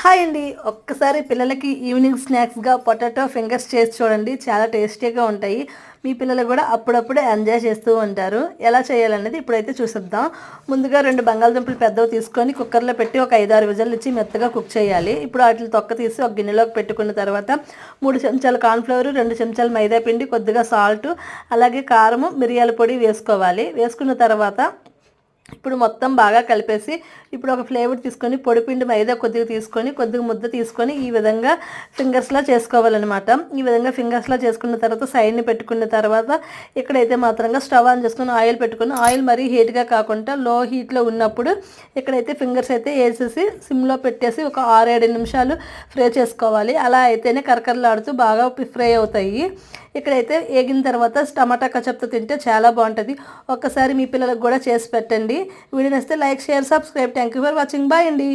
Hi అండి. ఒక్కసారి పిల్లలకి ఈవినింగ్ స్నాక్స్‌గా పొటాటో ఫింగర్స్ చేసి చూడండి. చాలా టేస్టీగా ఉంటాయి. మీ పిల్లలు కూడా అప్పుడప్పుడు ఎంజాయ్ చేస్తూ ఉంటారు. ఎలా చేయాలనేది ఇప్పుడైతే చూసేద్దాం. ముందుగా 2 బంగాళదుంపలు పెద్దవి తీసుకొని కుక్కర్‌లో పెట్టి ఒక 5, 6 విజిల్లు ఇచ్చి మెత్తగా కుక్ చేయాలి. ఇప్పుడు వాటిని తొక్క తీసి ఒక గిన్నెలోకి పెట్టుకున్న తర్వాత 3 చెంచాల కార్న్‌ఫ్లోర్, 2 చెంచాల మైదా పిండి, కొద్దిగా సాల్ట్, అలాగే కారము, మిరియాల పొడి వేసుకోవాలి. వేసుకున్న తర్వాత ఇప్పుడు మొత్తం బాగా కలిపేసి ఇప్పుడు ఒక ఫ్లేవర్ తీసుకొని పొడిపిండి మైదా కొద్దిగా తీసుకొని కొద్దిగా ముద్ద తీసుకొని ఈ విధంగా ఫింగర్స్లా చేసుకోవాలన్నమాట. ఈ విధంగా ఫింగర్స్లా చేసుకున్న తర్వాత సైడ్ని పెట్టుకున్న తర్వాత ఇక్కడైతే మాత్రంగా స్టవ్ ఆన్ చేసుకొని ఆయిల్ పెట్టుకొని ఆయిల్ మరీ హీట్గా కాకుండా లో హీట్లో ఉన్నప్పుడు ఇక్కడైతే ఫింగర్స్ అయితే వేసేసి సిమ్లో పెట్టేసి ఒక 6-7 నిమిషాలు ఫ్రై చేసుకోవాలి. అలా అయితేనే కరకరలాడుతూ బాగా ఫ్రై అవుతాయి. ఇక్కడైతే వేగిన తర్వాత టమాటా కచప్తో తింటే చాలా బాగుంటుంది. ఒక్కసారి మీ పిల్లలకు కూడా చేసి పెట్టండి. వీడియో నచ్చితే like, share, subscribe. Thank you for watching. Bye అండి.